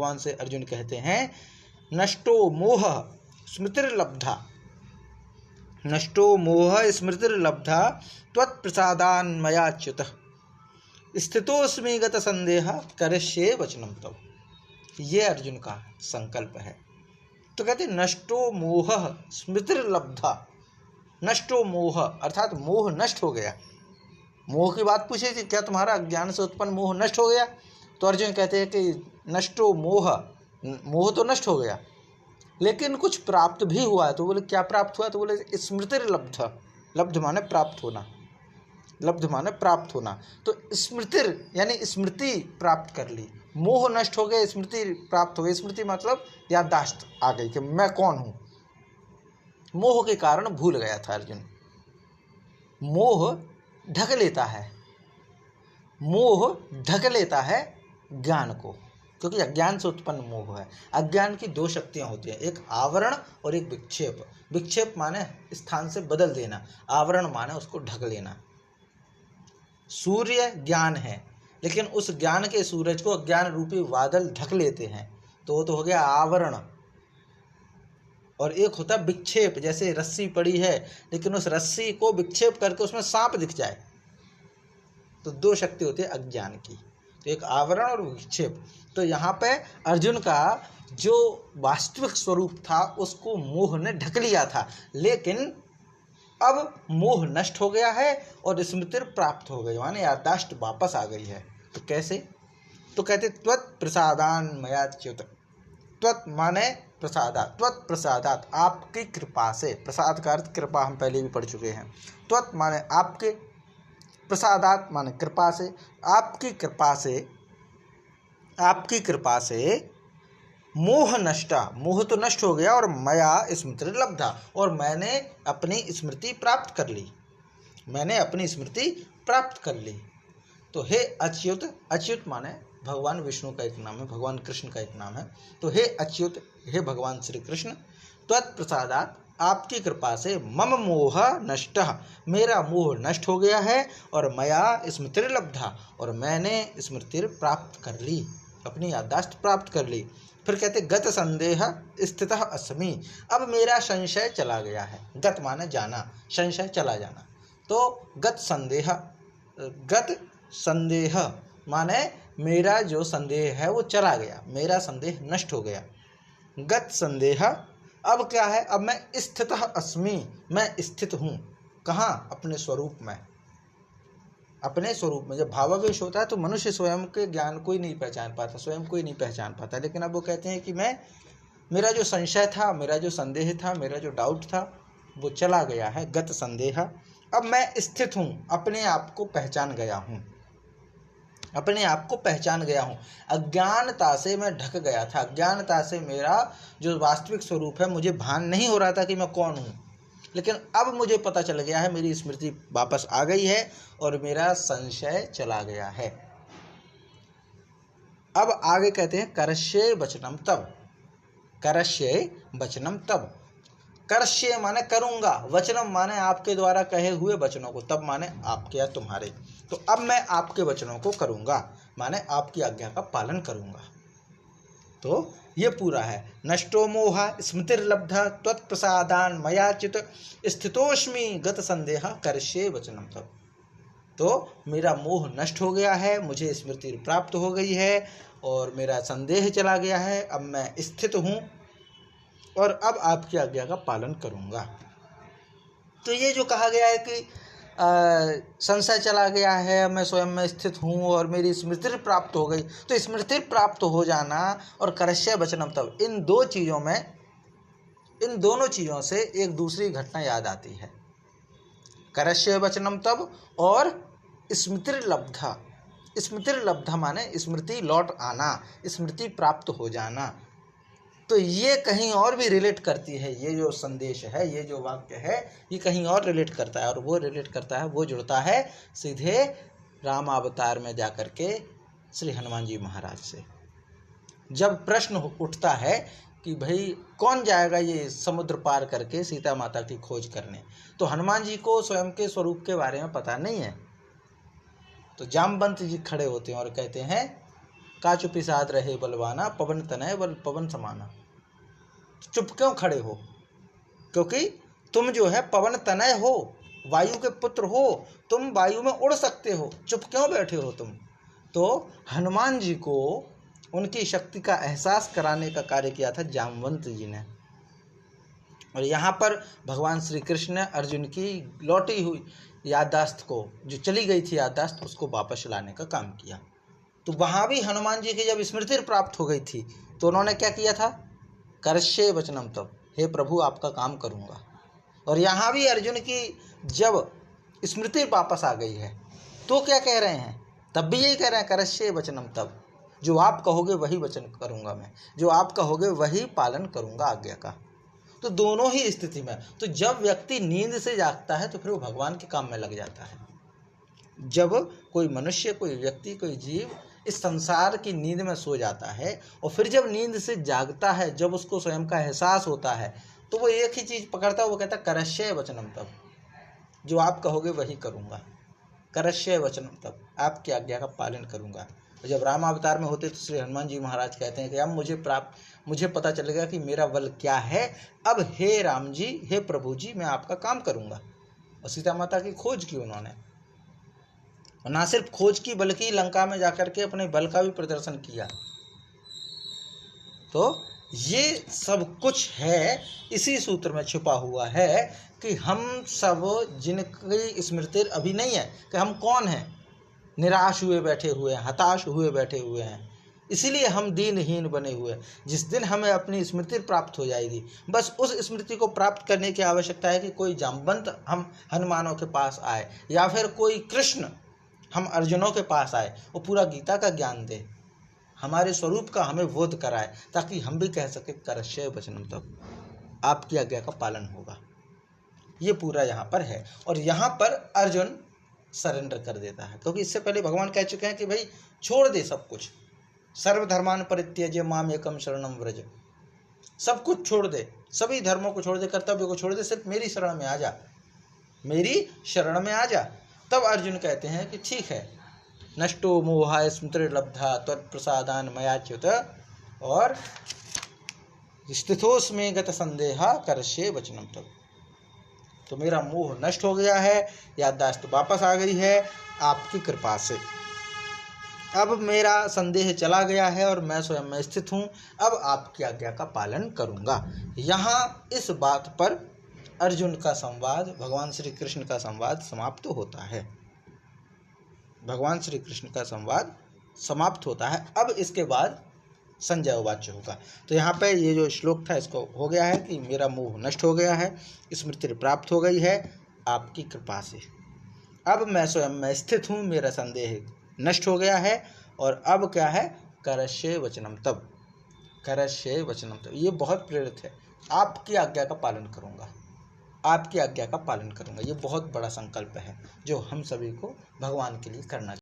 भगवान से अर्जुन कहते हैं नष्टो मोह स्मृतिर्लब्धा, नष्टो मोह स्मृतिर्लब्धा त्वत्प्रसादान् मयाच्युत स्थितोऽस्मि गत संदेह करिष्ये वचनं तव। ये अर्जुन का संकल्प है। तो कहते नष्टो मोह स्मृतिर्लब्धा, नष्टो मोह अर्थात मोह नष्ट हो गया। मोह की बात पूछी थी, क्या तुम्हारा अज्ञान से उत्पन्न मोह नष्ट हो गया? तो अर्जुन कहते हैं कि नष्टो मोह, मोह तो नष्ट हो गया लेकिन कुछ प्राप्त भी हुआ है। तो बोले क्या प्राप्त हुआ? तो बोले स्मृतिर्लब्ध, लब्ध माने प्राप्त होना, लब्ध माने प्राप्त होना। तो स्मृतिर यानी स्मृति प्राप्त कर ली। मोह नष्ट हो गया, स्मृति प्राप्त हो गई। स्मृति मतलब याददाश्त आ गई कि मैं कौन हूँ। मोह के कारण भूल गया था अर्जुन। मोह ढक लेता है, मोह ढक लेता है ज्ञान को, क्योंकि अज्ञान से उत्पन्न मोह है। अज्ञान की दो शक्तियाँ होती हैं, एक आवरण और एक विक्षेप। विक्षेप माने स्थान से बदल देना, आवरण माने उसको ढक लेना। सूर्य ज्ञान है लेकिन उस ज्ञान के सूरज को अज्ञान रूपी बादल ढक लेते हैं, तो वो तो हो गया आवरण। और एक होता है विक्षेप, जैसे रस्सी पड़ी है लेकिन उस रस्सी को विक्षेप करके उसमें सांप दिख जाए। तो दो शक्ति होती है अज्ञान की, तो एक आवरण और विक्षेप। तो यहाँ पे अर्जुन का जो वास्तविक स्वरूप था उसको मोह ने ढक लिया था, लेकिन अब मोह नष्ट हो गया है और स्मृति प्राप्त हो गई, माने याददाश्त वापस आ गई है। तो कैसे? तो कहते त्वत् प्रसादान मयाच्युत। त्वत् माने प्रसादात, त्वत् प्रसादात आपकी कृपा से। प्रसाद का अर्थ कृपा हम पहले भी पढ़ चुके हैं। त्वत् माने आपके, प्रसादात माने कृपा से। आपकी कृपा से, आपकी कृपा से मोह नष्टा, मोह तो नष्ट हो गया, और मया स्मृति लब्धा, और मैंने अपनी स्मृति प्राप्त कर ली, मैंने अपनी स्मृति प्राप्त कर ली। तो हे अच्युत, अच्युत माने भगवान विष्णु का एक नाम है, भगवान कृष्ण का एक नाम है। तो हे अच्युत, हे भगवान श्री कृष्ण, त्वत्प्रसादात आपकी कृपा से मम मोह नष्ट, मेरा मोह नष्ट हो गया है, और मया स्मृति लब्धा, और मैंने स्मृति प्राप्त कर ली, अपनी याददाश्त प्राप्त कर ली। फिर कहते गत संदेह स्थितः अस्मि, अब मेरा संशय चला गया है। गत माने जाना, संशय चला जाना। तो गत संदेह, गत संदेह माने मेरा जो संदेह है वो चला गया, मेरा संदेह नष्ट हो गया। गत संदेह, अब क्या है? अब मैं स्थितः अस्मि, मैं स्थित हूँ। कहाँ? अपने स्वरूप में, अपने स्वरूप में। जब भावावेश होता है तो मनुष्य स्वयं के ज्ञान को ही नहीं पहचान पाता, स्वयं को ही नहीं पहचान पाता। लेकिन अब वो कहते हैं कि मैं, मेरा जो संशय था, मेरा जो संदेह था, मेरा जो डाउट था वो चला गया है। गत संदेह, अब मैं स्थित हूँ, अपने आप को पहचान गया हूँ, अपने आप को पहचान गया हूँ। अज्ञानता से मैं ढक गया था, अज्ञानता से मेरा जो वास्तविक स्वरूप है मुझे भान नहीं हो रहा था कि मैं कौन हूँ, लेकिन अब मुझे पता चल गया है, मेरी स्मृति वापस आ गई है और मेरा संशय चला गया है। अब आगे कहते हैं करश्ये वचनम तब, करश्ये वचनम तब। करश्ये माने करूँगा, वचनम माने आपके द्वारा कहे हुए वचनों को, तब माने आपके या तुम्हारे। तो अब मैं आपके वचनों को करूँगा, माने आपकी आज्ञा का पालन करूँगा। तो ये पूरा है। नष्टो मोह स्मृतिर्लब्धा त्वत्प्रसादान मयाच्युत स्थितोस्मि गत संदेह करश्ये वचनम तब। तो मेरा मोह नष्ट हो गया है, मुझे स्मृति प्राप्त हो गई है और मेरा संदेह चला गया है। अब मैं स्थित हूँ और अब आपकी आज्ञा का पालन करूँगा। तो ये जो कहा गया है कि संशय चला गया है, मैं स्वयं में स्थित हूँ और मेरी स्मृति प्राप्त हो गई, तो स्मृति प्राप्त हो जाना और करश्य वचनम तब, इन दो चीज़ों में, इन दोनों चीज़ों से एक दूसरी घटना याद आती है। करश्य वचनम तब और स्मृति लब्धा। स्मृति लब्धा माने स्मृति लौट आना, स्मृति प्राप्त हो जाना। तो ये कहीं और भी रिलेट करती है, ये जो संदेश है, ये जो वाक्य है, ये कहीं और रिलेट करता है, और वो रिलेट करता है, वो जुड़ता है सीधे रामावतार में जाकर के श्री हनुमान जी महाराज से। जब प्रश्न उठता है कि भाई कौन जाएगा ये समुद्र पार करके सीता माता की खोज करने, तो हनुमान जी को स्वयं के स्वरूप के बारे में पता नहीं है। तो जामवंत जी खड़े होते हैं और कहते हैं का चुपी साध रहे बलवाना, पवन तनय बल पवन समाना। चुप क्यों खड़े हो? क्योंकि तुम जो है पवन तनय हो, वायु के पुत्र हो, तुम वायु में उड़ सकते हो, चुप क्यों बैठे हो तुम? तो हनुमान जी को उनकी शक्ति का एहसास कराने का कार्य किया था जामवंत जी ने। और यहाँ पर भगवान श्री कृष्ण ने अर्जुन की लौटी हुई याददाश्त को, जो चली गई थी याददाश्त, उसको वापस लाने का काम किया। तो वहाँ भी हनुमान जी की जब स्मृति प्राप्त हो गई थी तो उन्होंने क्या किया था? करश्ये वचनम तब, हे प्रभु आपका काम करूँगा। और यहाँ भी अर्जुन की जब स्मृति वापस आ गई है तो क्या कह रहे हैं? तब भी यही कह रहे हैं, करश्ये वचनम तब, जो आप कहोगे वही वचन करूँगा मैं, जो आप कहोगे वही पालन करूँगा आज्ञा का। तो दोनों ही स्थिति में, तो जब व्यक्ति नींद से जागता है तो फिर वो भगवान के काम में लग जाता है। जब कोई मनुष्य, कोई व्यक्ति, कोई जीव इस संसार की नींद में सो जाता है और फिर जब नींद से जागता है, जब उसको स्वयं का एहसास होता है, तो वो एक ही चीज़ पकड़ता है, वो कहता है करश्ये वचनम तब, जो आप कहोगे वही करूँगा। करश्ये वचनम तब, आपकी आज्ञा का पालन करूँगा। जब राम अवतार में होते तो श्री हनुमान जी महाराज कहते हैं कि अब मुझे पता चलेगा कि मेरा बल क्या है। अब हे राम जी, हे प्रभु जी, मैं आपका काम करूँगा। और सीता माता की खोज की उन्होंने, और ना सिर्फ खोज की बल्कि लंका में जाकर के अपने बल का भी प्रदर्शन किया। तो ये सब कुछ है, इसी सूत्र में छुपा हुआ है कि हम सब जिनकी स्मृति अभी नहीं है कि हम कौन हैं, निराश हुए बैठे हुए हैं, हताश हुए बैठे हुए हैं, इसीलिए हम दीनहीन बने हुए हैं। जिस दिन हमें अपनी स्मृति प्राप्त हो जाएगी, बस उस स्मृति को प्राप्त करने की आवश्यकता है कि कोई जामवंत हम हनुमानों के पास आए, या फिर कोई कृष्ण हम अर्जुनों के पास आए, वो पूरा गीता का ज्ञान दे, हमारे स्वरूप का हमें बोध कराए, ताकि हम भी कह सके करश्ये वचनम तब, आपकी आज्ञा का पालन होगा। ये पूरा यहाँ पर है। और यहाँ पर अर्जुन सरेंडर कर देता है, क्योंकि इससे पहले भगवान कह चुके हैं कि भाई छोड़ दे सब कुछ, सर्वधर्मान परित्यज्य माम एकम शरणम व्रज, सब कुछ छोड़ दे, सभी धर्मों को छोड़ दे, कर्तव्य को छोड़ दे, सिर्फ मेरी शरण में आ जा, मेरी शरण में आ जा। तब अर्जुन कहते हैं कि ठीक है, नष्टो मोहा स्मृतिर्लब्धा त्वत्प्रसादान मयाच्युत, और स्थितोस्मे गत संदेहा करश्ये वचनम तब, तो मेरा मोह नष्ट हो गया है, याददाश्त वापस आ गई है आपकी कृपा से, अब मेरा संदेह चला गया है और मैं स्वयं में स्थित हूँ, अब आपकी आज्ञा का पालन करूँगा। यहाँ इस बात पर अर्जुन का संवाद, भगवान श्री कृष्ण का संवाद समाप्त होता है। भगवान श्री कृष्ण का संवाद समाप्त होता है। अब इसके बाद संजय उवाच होगा। तो यहाँ पे ये जो श्लोक था इसको हो गया है कि मेरा मोह नष्ट हो गया है, स्मृति प्राप्त हो गई है आपकी कृपा से, अब मैं स्वयं में स्थित हूँ, मेरा संदेह नष्ट हो गया है, और अब क्या है, करश्ये वचनम तब, करश्ये वचनम तब, ये बहुत प्रेरित है, आपकी आज्ञा का पालन करूँगा, आपकी आज्ञा का पालन करूँगा। ये बहुत बड़ा संकल्प है जो हम सभी को भगवान के लिए करना चाहिए।